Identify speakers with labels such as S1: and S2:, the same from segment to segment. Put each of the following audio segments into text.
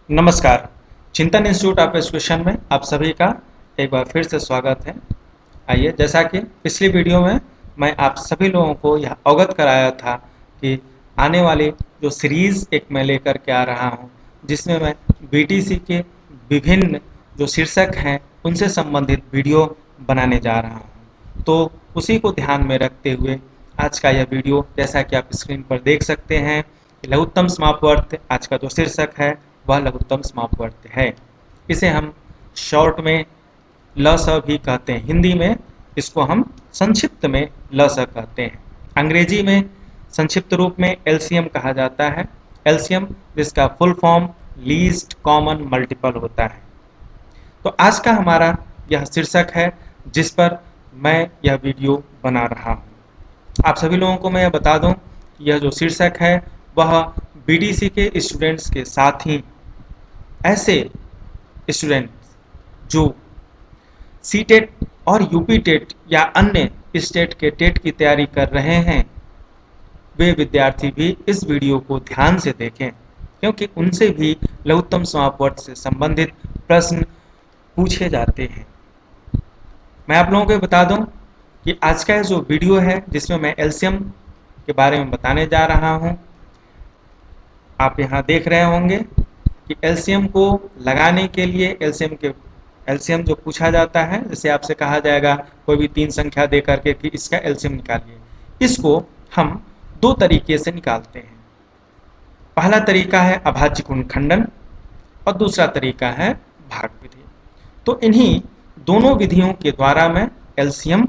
S1: नमस्कार। चिंतन institute of education में आप सभी का एक बार फिर से स्वागत है। आइए, जैसा कि पिछली वीडियो में मैं आप सभी लोगों को यह अवगत कराया था कि आने वाली जो सीरीज़ एक मैं लेकर के आ रहा हूं, जिसमें मैं बीटीसी के विभिन्न जो शीर्षक हैं उनसे संबंधित वीडियो बनाने जा रहा हूं। तो उसी को ध्यान में रखते हुए आज का यह वीडियो, जैसा कि आप स्क्रीन पर देख सकते हैं, लघुत्तम समापवर्त आज का जो शीर्षक है वह लघुत्तम समापवर्त है। इसे हम शॉर्ट में ल स भी कहते हैं। हिंदी में इसको हम संक्षिप्त में ल स कहते हैं। अंग्रेजी में संक्षिप्त रूप में एलसीएम कहा जाता है। एलसीएम जिसका full form least common multiple होता है। तो आज का हमारा यह शीर्षक है जिस पर मैं यह वीडियो बना रहा हूँ। आप सभी लोगों को मैं यह बता दूं, यह जो शीर्षक है वह बीटीसी के स्टूडेंट्स के साथ ही ऐसे स्टूडेंट्स जो सीटेट और यूपी टेट या अन्य स्टेट के टेट की तैयारी कर रहे हैं, वे विद्यार्थी भी इस वीडियो को ध्यान से देखें, क्योंकि उनसे भी लघुत्तम समापवर्त से संबंधित प्रश्न पूछे जाते हैं। मैं आप लोगों को बता दूं कि आज का जो वीडियो है जिसमें मैं एलसीएम के बारे में बताने जा रहा हूं, आप यहां देख रहे होंगे कि एलसीएम को लगाने के लिए एलसीएम जो पूछा जाता है, जैसे आपसे कहा जाएगा कोई भी 3 संख्या दे करके कि इसका एलसीएम निकालिए, इसको हम 2 तरीके से निकालते हैं। पहला तरीका है अभाज्य गुणनखंडन और दूसरा तरीका है भाग विधि। तो इन्हीं दोनों विधियों के द्वारा मैं एलसीएम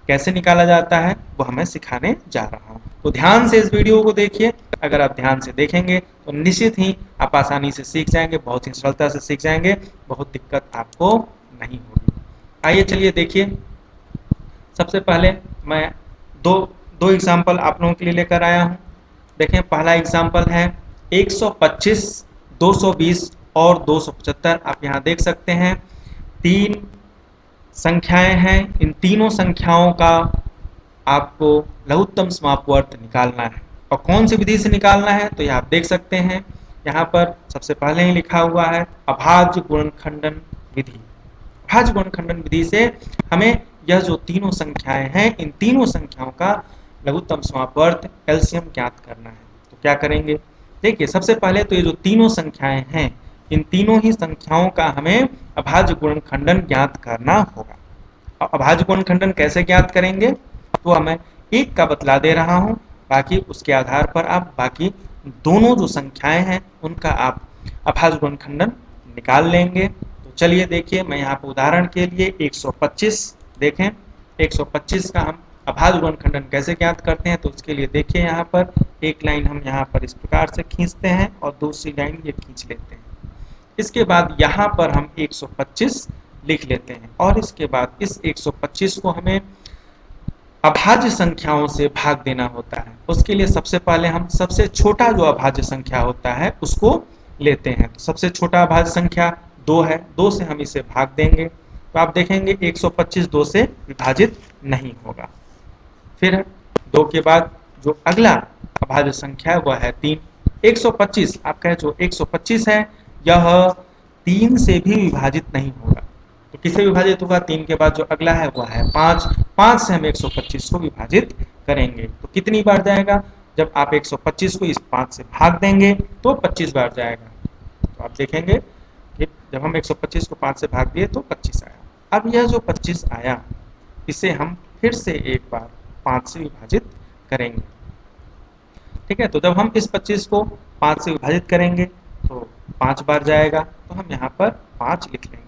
S1: कैसे निकाला जाता है वह मैं सिखाने जा रहा हूं। तो ध्यान से इस वीडियो को देखिए। अगर आप ध्यान से देखेंगे तो निश्चित ही आप आसानी से सीख जाएंगे, बहुत ही सरलता से सीख जाएंगे, बहुत दिक्कत आपको नहीं होगी। आइए चलिए देखिए। सबसे पहले मैं दो दो एग्जाम्पल आप लोगों के लिए लेकर आया हूं। देखें, पहला एग्जाम्पल है 125, 220 और 275। आप यहाँ देख सकते हैं 3 संख्याएं हैं। इन तीनों संख्याओं का आपको लघुत्तम समापवर्त निकालना है। और कौन सी विधि से निकालना है तो यह आप देख सकते हैं, यहाँ पर सबसे पहले ही लिखा हुआ है अभाज्य गुणनखंडन विधि। अभाज्य गुणनखंडन विधि से हमें यह जो तीनों संख्याएं हैं, इन तीनों संख्याओं का लघुत्तम समापवर्त एलसीएम ज्ञात करना है। तो क्या करेंगे, देखिए सबसे पहले तो ये जो तीनों संख्याएं हैं, इन तीनों ही संख्याओं का हमें अभाज्य गुणनखंडन ज्ञात करना होगा। और अभाज्य गुणनखंडन कैसे ज्ञात करेंगे तो मैं एक का बतला दे रहा हूं, बाकी उसके आधार पर आप बाकी दोनों जो संख्याएं हैं उनका आप अभाज्य गुणनखंडन निकाल लेंगे। तो चलिए देखिए, मैं यहाँ पर उदाहरण के लिए 125 देखें। 125 का हम अभाज्य गुणनखंडन कैसे ज्ञात करते हैं तो उसके लिए देखिए, यहाँ पर एक लाइन हम यहाँ पर इस प्रकार से खींचते हैं और दूसरी लाइन ये खींच लेते हैं। इसके बाद यहाँ पर हम 125 लिख लेते हैं और इसके बाद इस 125 को हमें अभाज्य संख्याओं से भाग देना होता है। उसके लिए सबसे पहले हम सबसे छोटा जो अभाज्य संख्या होता है उसको लेते हैं। तो सबसे छोटा अभाज्य संख्या 2 है, 2 से हम इसे भाग देंगे। तो आप देखेंगे 125 2 से विभाजित नहीं होगा। फिर 2 के बाद जो अगला अभाज्य संख्या है वह है 3। 125 आपका जो 125 है यह 3 से भी विभाजित नहीं होगा। तो किससे विभाजित होगा, 3 के बाद जो अगला है वह है 5। 5 से हम 125 को विभाजित करेंगे तो कितनी बार जाएगा, जब आप 125 को इस 5 से भाग देंगे तो 25 बार जाएगा। तो आप देखेंगे कि जब हम 125 को 5 से भाग दिए तो 25 आया। अब यह जो 25 आया इसे हम फिर से एक बार 5 से विभाजित करेंगे। ठीक है, तो जब हम इस 25 को 5 से विभाजित करेंगे तो 5 बार जाएगा। तो हम यहाँ पर 5 लिख लेंगे।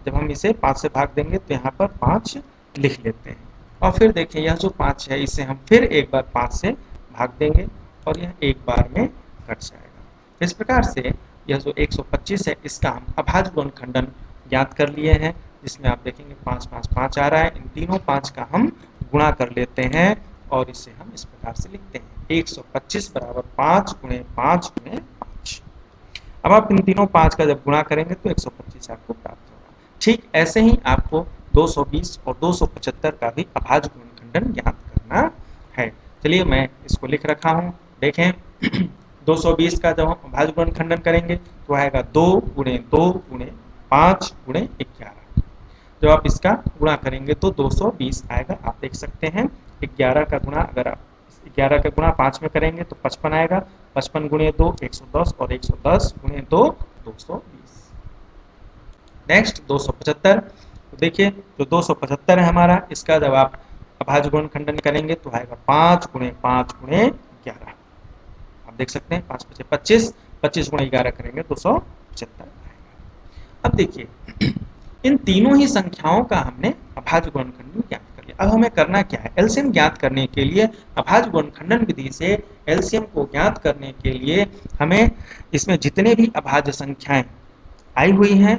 S1: जब हम इसे 5 से भाग देंगे तो यहाँ पर 5 लिख लेते हैं। और फिर देखिए यह जो 5 है इसे हम फिर एक बार 5 से भाग देंगे और यह एक बार में कट जाएगा। इस प्रकार से यह जो 125 है इसका हम अभाज्य गुणनखंडन ज्ञात कर लिए हैं, जिसमें आप देखेंगे 5 5 5 आ रहा है। इन तीनों 5 का हम गुणा कर लेते हैं और इसे हम इस प्रकार से लिखते हैं 125 बराबर 5 गुणे 5 गुणे 5। अब आप इन तीनों 5 का जब गुणा करेंगे तो 125 आपको प्राप्त होगा। ठीक ऐसे ही आपको 220 और 275 का भी अभाज्य गुणनखंडन ज्ञात करना है। चलिए मैं इसको लिख रखा हूँ। देखें 220 का जब हम अभाज्य गुणनखंडन करेंगे तो आएगा 2 गुणे 2 गुणे 5 गुणे 11। जब आप इसका गुणा करेंगे तो 220 आएगा। आप देख सकते हैं 11 का गुणा, अगर आप 11 का गुणा 5 में करेंगे तो 55 आएगा। 55 गुणे 2 110 और 110 गुणे 2 220। नेक्स्ट 275। तो देखिए जो 275 है हमारा, इसका जब आप अभाज्य गुणनखंडन करेंगे तो आएगा 5 गुणे 5 गुणे 11। आप देख सकते हैं 5 5 25, 25 गुणे 11 करेंगे 275 आएगा। अब देखिए इन तीनों ही संख्याओं का हमने अभाज्य गुणनखंडन ज्ञात कर लिया। अब हमें करना क्या है, एलसीएम ज्ञात करने के लिए अभाज्य गुणनखंडन विधि से एलसीएम को ज्ञात करने के लिए हमें इसमें जितने भी अभाज्य संख्याएं आई हुई हैं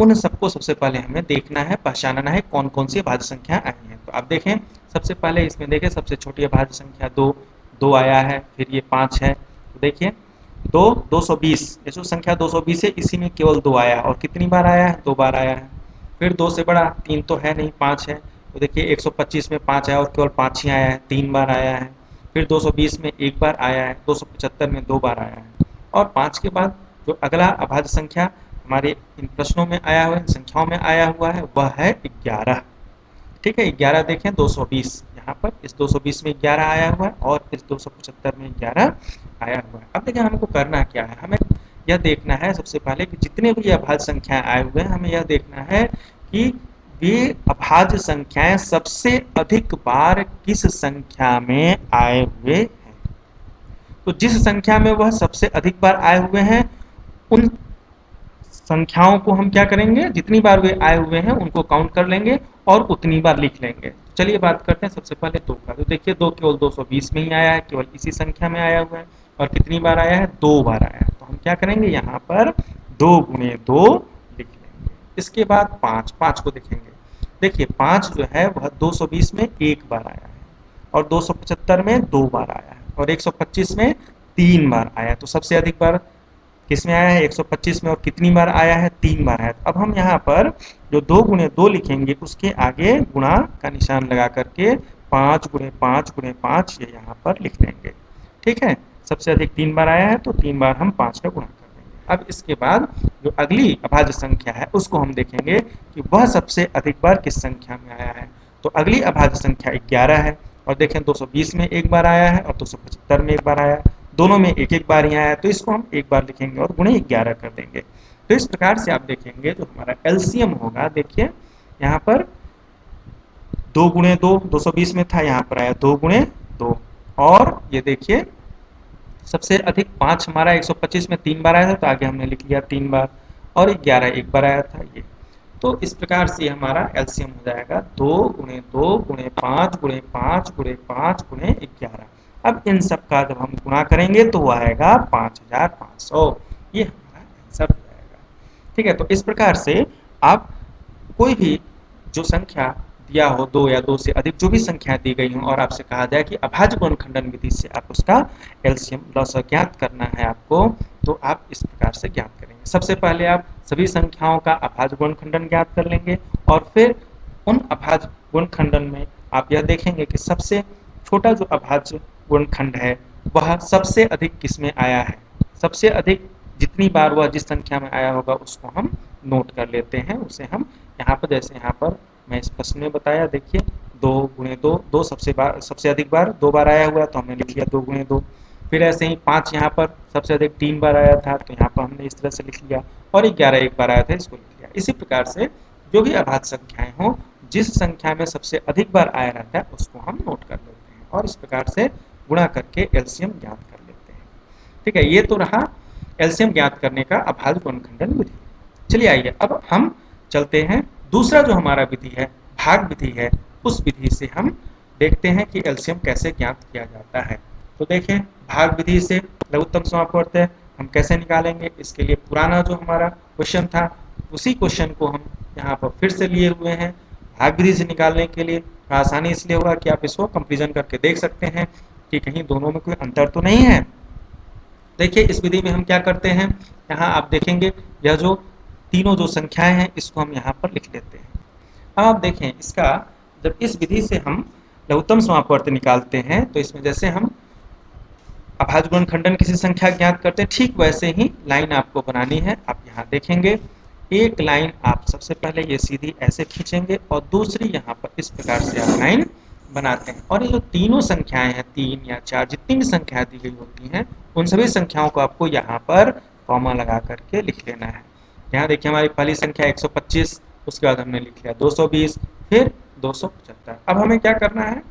S1: उन सबको सबसे पहले हमें देखना है, पहचानना है कौन कौन सी अभाज्य संख्या आई हैं। तो आप देखें सबसे पहले इसमें देखें सबसे छोटी अभाज्य संख्या 2 आया है, फिर ये 5 है। तो देखिए 220, ये जो संख्या 220 है इसी में केवल 2 आया और कितनी बार आया है, 2 बार आया है। फिर 2 से बड़ा 3 तो है नहीं, 5 है। तो देखिए 125 में 5 आया और केवल 5 ही आया है, 3 बार आया है। फिर 220 में 1 बार आया है, 275 में 2 बार आया है। और 5 के बाद जो अगला अभाज्य संख्या हमारे इन प्रश्नों में आया हुआ है, संख्याओं में आया हुआ है, वह है 11। ठीक है, 11 देखें 220, यहाँ पर इस 220 में 11 आया हुआ है और इस 275 में 11 आया हुआ है। अब देखिए हमको करना क्या है, हमें यह देखना है सबसे पहले कि जितने भी अभाज्य संख्याएं आए हुए हैं हमें यह देखना है कि वे अभाज्य संख्याएं सबसे अधिक बार किस संख्या में आए हुए हैं। तो जिस संख्या में वह सबसे अधिक बार आए हुए हैं उन संख्याओं को हम क्या करेंगे, जितनी बार वे आए हुए हैं उनको काउंट कर लेंगे और उतनी बार लिख लेंगे। चलिए बात करते हैं सबसे पहले 2 का। तो देखिए 2 केवल 220 में ही आया है, केवल इसी संख्या में आया हुआ है और कितनी बार आया है, 2 बार आया है। तो हम क्या करेंगे, यहाँ पर 2 गुणे 2 लिख लेंगे। इसके बाद 5 को देखेंगे। देखिए 5 जो है वह 220 में 1 बार आया है और 275 में 2 बार आया है और 125 में 3 बार आया है। तो सबसे अधिक बार किसमें आया है, 125 में, और कितनी बार आया है, 3 बार आया है। अब हम यहाँ पर जो 2 गुणे 2 लिखेंगे उसके आगे गुणा का निशान लगा करके 5 गुणे 5 गुणे 5 ये यहाँ पर लिख लेंगे। ठीक है, सबसे अधिक 3 बार आया है तो 3 बार हम 5 का गुणा कर देंगे। अब इसके बाद जो अगली अभाज्य संख्या है उसको हम देखेंगे कि वह सबसे अधिक बार किस संख्या में आया है। तो अगली अभाज्य संख्या 11 है और देखें 220 में 1 बार आया है और 275 में 1 बार आया है, दोनों में एक एक बार ही आया है तो इसको हम 1 बार लिखेंगे और गुणे 11 कर देंगे। तो इस प्रकार से आप देखेंगे जो हमारा एलसीएम होगा, देखिए यहाँ पर 2 गुणे 2 220 में था, यहाँ पर आया 2 गुणे 2 और ये देखिए सबसे अधिक 5 हमारा 125 में 3 बार आया था तो आगे हमने लिख लिया 3 बार और 11 1 बार आया था ये। तो इस प्रकार से हमारा एलसीएम हो जाएगा 2 गुणे 2 गुणे 5 गुणे 5 गुणे 5 गुणे 11। अब इन सब का जब हम गुणा करेंगे तो वो आएगा 5500। ये हमारा आंसर हो जाएगा। ठीक है, तो इस प्रकार से आप कोई भी जो संख्या दिया हो, 2 या 2 से अधिक जो भी संख्या दी गई हो और आपसे कहा जाए कि अभाज्य गुणनखंडन विधि से आप उसका एलसीएम लॉस ज्ञात करना है आपको, तो आप इस प्रकार से ज्ञात करेंगे। सबसे पहले आप सभी संख्याओं का अभाज्य गुणनखंडन ज्ञात कर लेंगे और फिर उन अभाज्य गुणनखंडन में आप यह देखेंगे कि सबसे छोटा जो अभाज्य गुणनखंड है वह सबसे अधिक किसमें आया है। सबसे अधिक जितनी बार वह जिस संख्या में आया होगा उसको हम नोट कर लेते हैं, उसे हम यहाँ पर, जैसे यहाँ पर मैं इस प्रश्न में बताया, देखिए 2 गुणे 2, 2 सबसे अधिक बार 2 बार आया हुआ तो हमने लिख लिया 2 गुणे 2। फिर ऐसे ही 5 यहाँ पर सबसे अधिक 3 बार आया था तो यहाँ पर हमने इस तरह से लिख लिया और 11 1 बार आया था इसको लिख लिया। इसी प्रकार से जो भी अभाज्य संख्याएं हों, जिस संख्या में सबसे अधिक बार आया रहता है उसको हम नोट कर लेते हैं और इस प्रकार से गुणा करके एलसीएम ज्ञात कर लेते हैं। ठीक है, ये तो रहा एलसीएम ज्ञात करने का अभाज्य गुणनखंडन विधि। चलिए आइए अब हम चलते हैं दूसरा जो हमारा विधि है, भाग विधि है, उस विधि से हम देखते हैं कि एलसीएम कैसे ज्ञात किया जाता है। तो देखें भाग विधि से लघुत्तम समापवर्त हम कैसे निकालेंगे। इसके लिए पुराना जो हमारा क्वेश्चन था उसी क्वेश्चन को हम यहाँ पर फिर से लिए हुए हैं। भाग विधि से निकालने के लिए आसानी इसलिए होगा कि आप इसको कंपेरिजन करके देख सकते हैं कि कहीं दोनों में कोई अंतर तो नहीं है। देखिए इस विधि में हम क्या करते हैं, यहाँ आप देखेंगे यह जो तीनों जो संख्याएं हैं इसको हम यहाँ पर लिख लेते हैं। अब आप देखें इसका, जब इस विधि से हम लघुत्तम समापवर्त निकालते हैं तो इसमें जैसे हम अभाज्य गुणनखंडन किसी संख्या ज्ञात करते हैं, ठीक वैसे ही लाइन आपको बनानी है। आप यहाँ देखेंगे एक लाइन आप सबसे पहले ये सीधी ऐसे खींचेंगे और दूसरी यहाँ पर इस प्रकार से आप लाइन बनाते हैं। और ये जो तीनों संख्याएं हैं, 3 या 4 जितनी भी संख्याएं दी गई होती हैं, उन सभी संख्याओं को आपको यहाँ पर कॉमा लगा करके लिख लेना है। यहाँ देखिए हमारी पहली संख्या 125, उसके बाद हमने लिख लिया 220, फिर 275। अब हमें क्या करना है,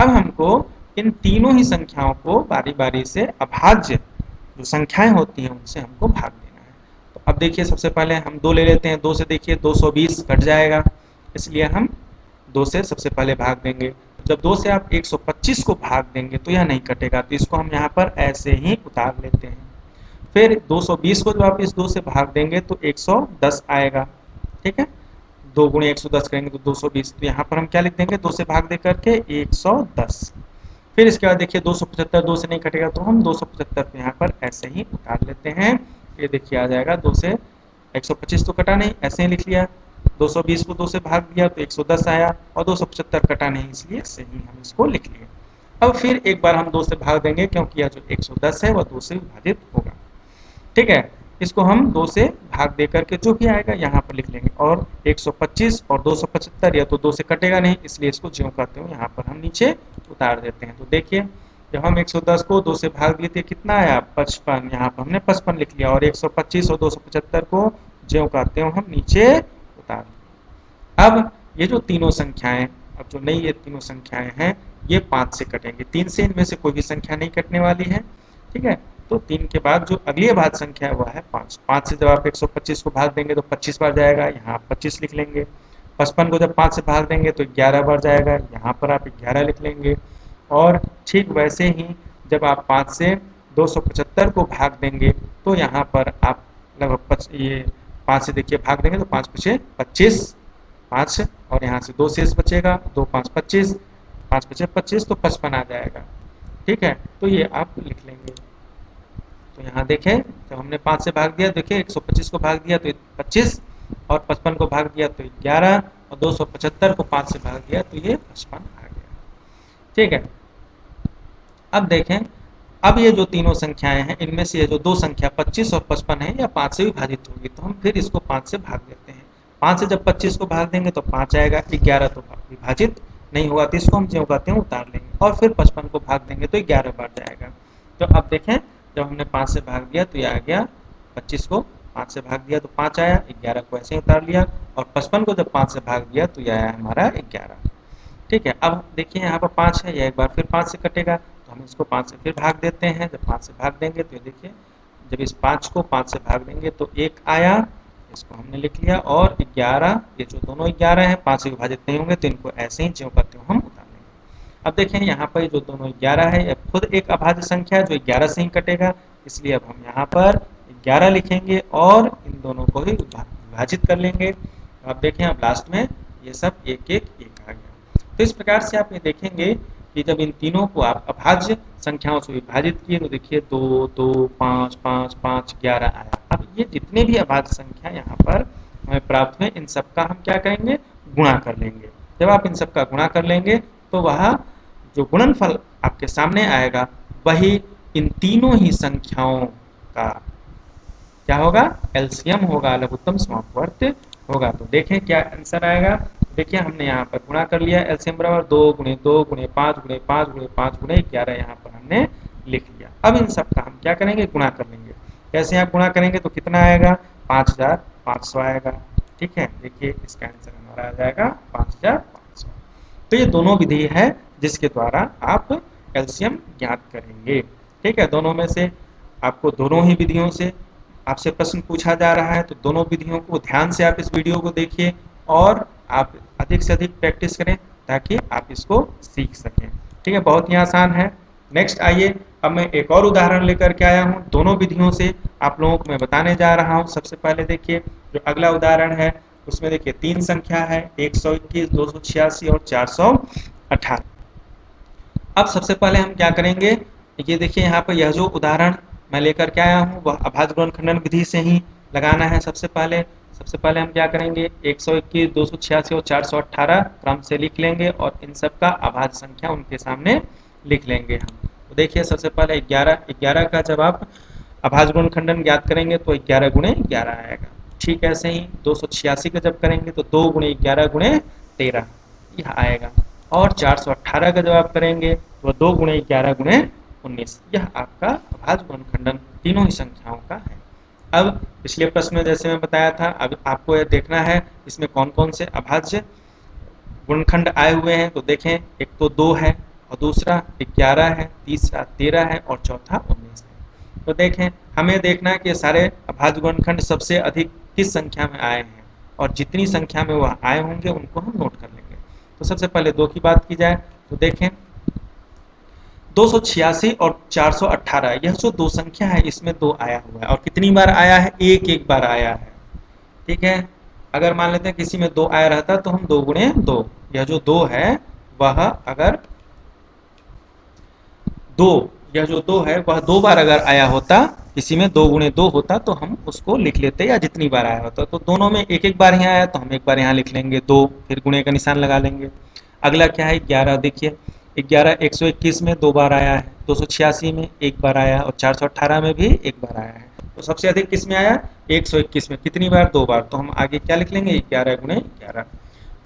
S1: अब हमको इन तीनों ही संख्याओं को बारी बारी से अभाज्य जो संख्याएं होती हैं उनसे हमको भाग देना है। तो अब देखिए सबसे पहले हम 2 ले लेते हैं। 2 से देखिए 220 कट जाएगा, इसलिए हम 2 से सबसे पहले भाग देंगे। जब 2 से आप 125 को भाग देंगे तो यह नहीं कटेगा, तो इसको हम यहाँ पर ऐसे ही उतार लेते हैं। फिर 220 को जब आप इस 2 से भाग देंगे तो 110 आएगा, ठीक है। 2 गुणे 110 करेंगे तो 220, तो यहाँ पर हम क्या लिख देंगे, 2 से भाग दे करके 110। फिर इसके बाद देखिए 275, 2 से नहीं कटेगा तो हम 275 को यहाँ पर ऐसे ही उतार लेते हैं। ये देखिए आ जाएगा 2 से 125 तो कटा नहीं, ऐसे ही लिख लिया। 220 को 2 से भाग दिया तो 110 आया, और 275 कटा नहीं, इसलिए ऐसे ही हम इसको लिख लिए। अब फिर एक बार हम 2 से भाग देंगे, क्योंकि यह जो 110 है वह 2 से विभाजित होगा, ठीक है। इसको हम 2 से भाग दे करके जो भी आएगा यहाँ पर लिख लेंगे। और 125 और 275 या तो 2 से कटेगा नहीं, इसलिए इसको ज्यों करते हो यहाँ पर हम नीचे उतार देते हैं। तो देखिए जब हम 110 को 2 से भाग दिए थे कितना आया, 55, यहाँ पर हमने 55 लिख लिया। और 125 और 275 को ज्यों करते हो हम नीचे उतार दिए। अब ये जो तीनों संख्याएं, अब जो नई ये तीनों संख्याएं हैं, ये 5 से कटेंगे। 3 से इनमें से कोई भी संख्या नहीं कटने वाली है, ठीक है। तो 3 के बाद जो अगली अभाज्य संख्या है वह है 5। 5 से जब आप 125 को भाग देंगे तो 25 बार जाएगा, यहाँ आप 25 लिख लेंगे। 55 को जब 5 से भाग देंगे तो 11 बार जाएगा, यहाँ पर आप 11 लिख लेंगे। और ठीक वैसे ही जब आप 5 से 275 को भाग देंगे तो यहाँ पर आप लगभग ये 5 से देखिए भाग देंगे तो 5 पचे 25, 5 और यहाँ से 2 शेष बचेगा, 2 5 25, 5 पचे 25, तो 55 आ जाएगा, ठीक है। तो ये आप लिख लेंगे। तो यहाँ देखें जब हमने 5 से भाग दिया, देखिए 125 को भाग दिया तो 25, और 55 को भाग दिया तो 11, और 275 को 5 से भाग दिया तो ये 55 आ गया, ठीक है। अब देखें, अब ये जो तीनों संख्याएं हैं इनमें से ये जो दो संख्या 25 और 55 है, या 5 से विभाजित होगी, तो हम फिर इसको 5 से भाग देते हैं। 5 से जब 25 को भाग देंगे तो 5 आएगा, 11 तो विभाजित नहीं होगा, तो इसको हम जो कहते हैं उतार लेंगे। और फिर 55 को भाग देंगे तो 11 बार जाएगा। तो अब देखें जब हमने 5 से भाग दिया तो ये आ गया, 25 को 5 से भाग दिया तो 5 आया, 11 को ऐसे ही उतार लिया, और 55 को जब 5 से भाग दिया तो यह आया हमारा 11, ठीक है। अब देखिए यहाँ पर 5 है, यह एक बार फिर 5 से कटेगा, तो हम इसको 5 से फिर भाग देते हैं। जब 5 से भाग देंगे तो ये देखिए जब इस 5 को 5 से भाग देंगे तो 1 आया, इसको हमने लिख लिया। और 11, ये जो दोनों 11 हैं 5 से विभाजित नहीं होंगे, तो इनको ऐसे ही ज्यों करते हो हम उतार लेंगे। अब देखें यहाँ पर जो दोनों 11 है, यह खुद एक अभाज्य संख्या है जो 11 से ही कटेगा, इसलिए अब हम यहाँ पर 11 लिखेंगे और इन दोनों को ही विभाजित कर लेंगे। अब देखें अब लास्ट में ये सब 1 1 1 आ गया। तो इस प्रकार से आप ये देखेंगे कि जब इन तीनों को आप अभाज्य संख्याओं से विभाजित किए तो देखिए 2 2 5 5 5 11 आया। अब ये जितने भी अभाज्य संख्या यहाँ पर हमें प्राप्त हुए, इन सबका हम क्या करेंगे, गुणा कर लेंगे। जब आप इन सबका गुणा कर लेंगे तो वह जो गुणनफल आपके सामने आएगा वही इन तीनों ही संख्याओं का क्या होगा, एलसीएम होगा, लघुत्तम समापवर्त होगा। तो देखें क्या आंसर आएगा। देखिए हमने यहाँ पर गुणा कर लिया, एलसीएम बराबर 2 गुणे 2 गुणे 5 गुणे 5 गुणे 5 गुणे 11 यहाँ पर हमने लिख लिया। अब इन सब का हम क्या करेंगे, गुणा कर लेंगे। कैसे आप गुणा करेंगे तो कितना आएगा, 5500 आएगा, ठीक है। देखिए इसका आंसर हमारा आ जाएगा 5500। तो ये दोनों विधि है जिसके द्वारा आप एलसीएम ज्ञात करेंगे, ठीक है। दोनों में से आपको दोनों ही विधियों से आपसे प्रश्न पूछा जा रहा है, तो दोनों विधियों को ध्यान से आप इस वीडियो को देखिए और आप अधिक से अधिक प्रैक्टिस करें ताकि आप इसको सीख सकें, ठीक है। बहुत ही आसान है। नेक्स्ट आइए, अब मैं एक और उदाहरण लेकर के आया हूँ, दोनों विधियों से आप लोगों को मैं बताने जा रहा हूँ। सबसे पहले देखिए जो अगला उदाहरण है उसमें देखिए 3 संख्या है, 121, 286 और 418। अब सबसे पहले हम क्या करेंगे, ये देखिए यहाँ पर यह जो उदाहरण मैं लेकर के आया हूँ वह अभाज्य गुणनखंडन विधि से ही लगाना है। सबसे पहले हम क्या करेंगे, 121, 286 और 418 क्रम से लिख लेंगे और इन सब का अभाज्य संख्या उनके सामने लिख लेंगे हम। तो देखिए सबसे पहले 11, 11 का जब आप अभाज्य गुणनखंडन ज्ञात करेंगे तो 11 गुणे 11 आएगा। ठीक ऐसे ही 286 का जब करेंगे तो 2 गुणे 11 गुणे 13 यह आएगा। और 418 का जब आप करेंगे तो 2 गुणे 11 गुणे 19 यह आपका अभाज्य गुणनखंडन तीनों ही संख्याओं का है। अब पिछले प्रश्न में जैसे मैं बताया था, अब आपको यह देखना है इसमें कौन कौन से अभाज्य गुणनखंड आए हुए हैं। तो देखें, एक तो 2 है और दूसरा 11 है, तीसरा 13 है और चौथा 19 है। तो देखें, हमें देखना है कि सारे अभाज्य गुणनखंड सबसे अधिक किस संख्या में आए हैं और जितनी संख्या में वह आए होंगे उनको हम नोट कर लेंगे। तो सबसे पहले 2 की बात की जाए तो देखें 286 और 418 यह जो दो संख्या है इसमें 2 आया हुआ है और कितनी बार आया है, एक बार आया है। ठीक है, अगर मान लेते हैं किसी में 2 आया रहता तो हम 2 गुणे 2, यह जो 2 है वह अगर 2, यह जो 2 है वह 2 बार अगर आया होता, किसी में 2 गुणे 2 होता तो हम उसको लिख लेते या जितनी बार आया होता। तो दोनों में एक बार यहाँ आया तो हम एक बार यहाँ लिख लेंगे 2, फिर गुणे का निशान लगा लेंगे। अगला क्या है 11, देखिए 11 121 में 2 बार आया है, 286 में 1 बार आया और 418 में भी 1 बार आया है। तो सबसे अधिक किस में आया, 121 में, कितनी बार, 2 बार। तो हम आगे क्या लिख लेंगे 11 गुणे 11।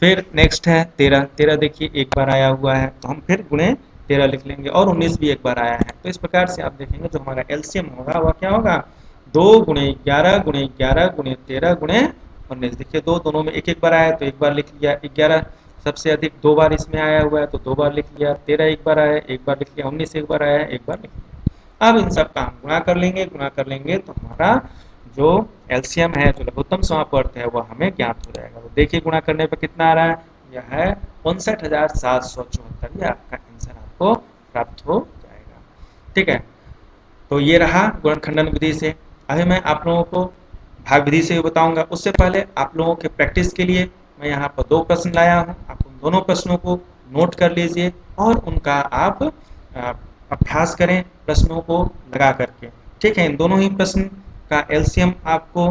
S1: फिर नेक्स्ट है 13, 13 देखिए 1 बार आया हुआ है तो हम फिर गुणे 13 लिख लेंगे और 19 भी 1 बार आया है। तो इस प्रकार से आप देखेंगे जो हमारा एलसीएम होगा वह क्या होगा, 2 गुणे 11 गुणे 11 गुणे 13 गुणे 19। देखिए दोनों में एक बार आया तो 1 बार लिख लिया, 11 सबसे अधिक 2 बार इसमें आया हुआ है तो 2 बार लिख लिया, 13 1 बार आया 1 बार लिख लिया, 19 1 बार आया 1 बार लिख लिया। अब इन सब का हम गुणा कर लेंगे, गुणा कर लेंगे तो हमारा जो एलसीएम है, जो लघुत्तम समापवर्त है, वह हमें ज्ञात हो जाएगा। तो देखिए गुणा करने पर कितना आ रहा है, यह है 59,774। यह आपका आंसर आपको प्राप्त हो जाएगा। ठीक है, तो ये रहा गुणनखंडन विधि से। अभी मैं आप लोगों को भाग विधि से भी बताऊंगा। उससे पहले आप लोगों के प्रैक्टिस के लिए मैं यहाँ पर 2 प्रश्न लाया हूँ। आप उन दोनों प्रश्नों को नोट कर लीजिए और उनका आप अभ्यास करें प्रश्नों को लगा करके। ठीक है, इन दोनों ही प्रश्न का एलसीएम आपको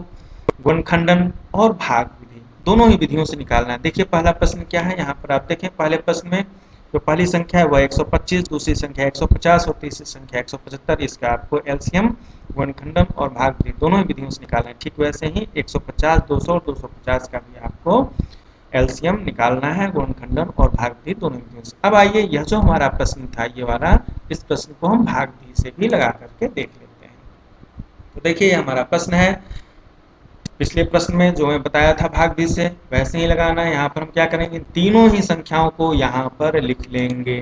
S1: गुणनखंडन और भाग विधि दोनों ही विधियों से निकालना है। देखिए पहला प्रश्न क्या है, यहाँ पर आप देखें पहले प्रश्न में जो पहली संख्या है वह 125, दूसरी संख्या 150 और तीसरी संख्या 175। इसका आपको एलसीएम गुणनखंडन और भाग विधि दोनों ही विधियों से निकालना है। ठीक वैसे ही 150, 200 और 250 का भी आपको एलसीएम निकालना है गुणनखंडन और भाग विधि दोनों विधियों से। अब आइए यह जो हमारा प्रश्न था ये वाला, इस प्रश्न को हम भाग विधि से भी लगा करके देख लेते हैं। तो देखिए हमारा प्रश्न है, पिछले प्रश्न में जो मैं बताया था भाग विधि से वैसे ही लगाना है। यहाँ पर हम क्या करेंगे, तीनों ही संख्याओं को यहाँ पर लिख लेंगे।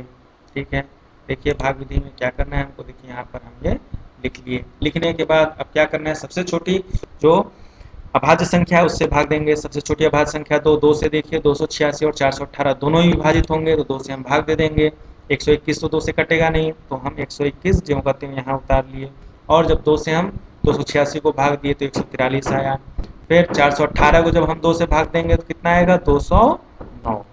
S1: ठीक है, देखिए भाग विधि में क्या करना है हमको, देखिए यहाँ पर हम ये लिख लिए। लिखने के बाद अब क्या करना है, सबसे छोटी जो अभाज्य संख्या है उससे भाग देंगे। सबसे छोटी अभाज्य संख्या 2 से देखिए 286 और 418 दोनों ही विभाजित होंगे तो 2 से हम भाग दे देंगे। 121 तो 2 से कटेगा नहीं तो हम 121 जो कहते हैं यहाँ उतार लिए और जब 2 से हम 286 को भाग दिए तो 143 आया। फिर 418 को जब हम 2 से भाग देंगे तो कितना आएगा, 209।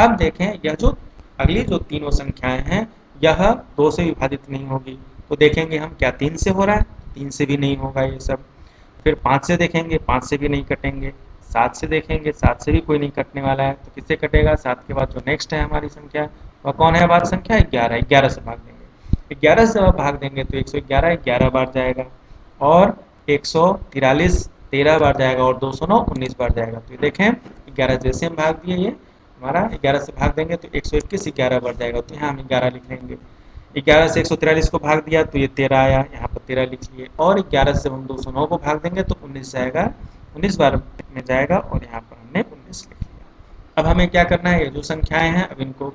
S1: अब देखें यह जो अगली जो तीनों संख्याएं हैं यह 2 से विभाजित नहीं होगी। तो देखेंगे हम क्या 3 से हो रहा है, 3 से भी नहीं होगा ये सब। फिर 5 से देखेंगे, 5 से भी नहीं कटेंगे। 7 से देखेंगे, 7 से भी कोई नहीं कटने वाला है। तो किससे कटेगा, 7 के बाद जो नेक्स्ट है हमारी संख्या वह कौन है, बात संख्या 11, 11 से भाग देंगे। 11 से भाग देंगे तो 111 11 बार जाएगा और 143 13 बार जाएगा और 209 19 बार जाएगा। तो देखें 11 जैसे हम भाग दिए, ये हमारा 11 से भाग देंगे तो 121 11 बार जाएगा। तो यहाँ हम 11 लिख लेंगे। 11 से 143 को भाग दिया तो ये 13 आया, यहाँ पर 13 लिख लिए। और 11 से हम 209 को भाग देंगे तो 19 जाएगा, 19 बार में जाएगा और यहाँ पर हमने 19 लिख लिया। अब हमें क्या करना है, ये जो संख्याएं हैं अब इनको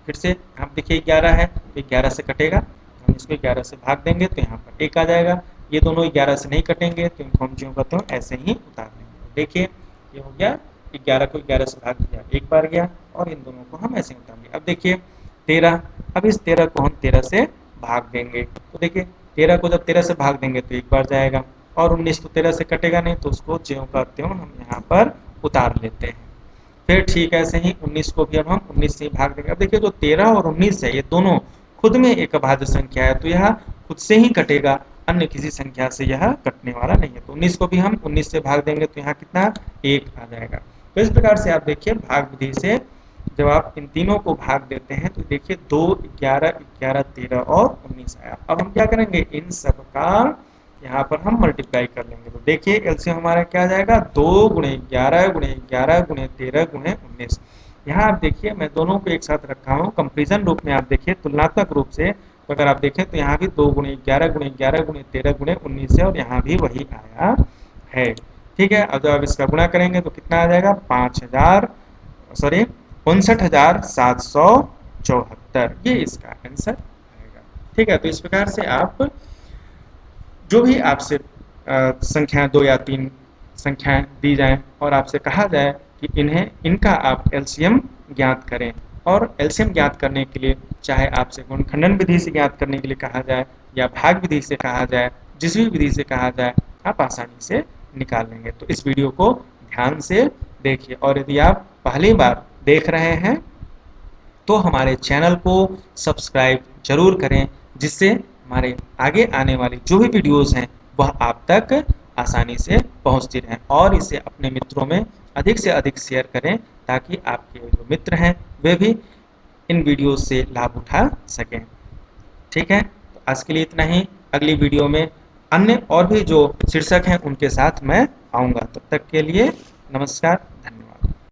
S1: फिर से, हम देखिए 11 है तो 11 से कटेगा, हम इसको 11 से भाग देंगे तो यहाँ पर 1 आ जाएगा। ये दोनों 11 से नहीं कटेंगे तो इनको हम जो करते हैं ऐसे ही उतार देंगे। देखिए ये हो गया, 11 को 11 से भाग दिया 1 बार गया और इन दोनों को हम ऐसे उतार दिए। अब देखिए 13, अब इस 13 को हम 13 से भाग देंगे तो देखिए 13 को जब 13 से भाग देंगे तो 1 बार जाएगा और 19 तो 13 से कटेगा नहीं तो उसको ज्यों का त्यों हम यहाँ पर उतार लेते हैं। फिर ठीक ऐसे ही 19 को भी अब हम 19 से ही भाग देंगे। अब देखिए जो 13 और 19 है ये दोनों खुद में एक अभाज्य संख्या है तो यह खुद से ही कटेगा, अन्य किसी संख्या से यह कटने वाला नहीं है। तो 19 को भी हम 19 से भाग देंगे तो यहाँ कितना 1 आ जाएगा। तो इस प्रकार से आप देखिए भाग विधि से जब आप इन तीनों को भाग देते हैं तो देखिए 2, 11, 11, 13 और 19 आया। अब हम क्या करेंगे, इन सब का यहाँ पर हम मल्टीप्लाई कर लेंगे। तो देखिए एलसीएम हमारा क्या आ जाएगा, 2 गुणे 11 गुणे 11 गुणे 13 गुणे 19। यहाँ आप देखिए मैं दोनों को एक साथ रखा हूँ कंपेरिजन रूप में, आप देखिए तुलनात्मक रूप से। तो अगर आप देखें तो यहाँ भी 2 गुणे 11 गुणे 11 गुणे 13 गुणे 19 है और यहाँ भी वही आया है। ठीक है, अब जब आप इसका गुणा करेंगे तो कितना आ जाएगा, 59,774, ये इसका आंसर आएगा। ठीक है, तो इस प्रकार से आप जो भी आपसे संख्या 2 या 3 संख्याएं दी जाएं और आपसे कहा जाए कि इनका आप एलसीएम ज्ञात करें, और एलसीएम ज्ञात करने के लिए चाहे आपसे गुणनखंडन विधि से ज्ञात करने के लिए कहा जाए या भाग विधि से कहा जाए, जिस भी विधि से कहा जाए आप आसानी से निकाल लेंगे। तो इस वीडियो को ध्यान से देखिए, और यदि आप पहली बार देख रहे हैं तो हमारे चैनल को सब्सक्राइब जरूर करें, जिससे हमारे आगे आने वाली जो भी वीडियोस हैं वह आप तक आसानी से पहुंचती रहें, और इसे अपने मित्रों में अधिक से अधिक शेयर करें ताकि आपके जो मित्र हैं वे भी इन वीडियोस से लाभ उठा सकें। ठीक है, तो आज के लिए इतना ही। अगली वीडियो में अन्य और भी जो शीर्षक हैं उनके साथ मैं आऊँगा। तब तक के लिए नमस्कार, धन्यवाद।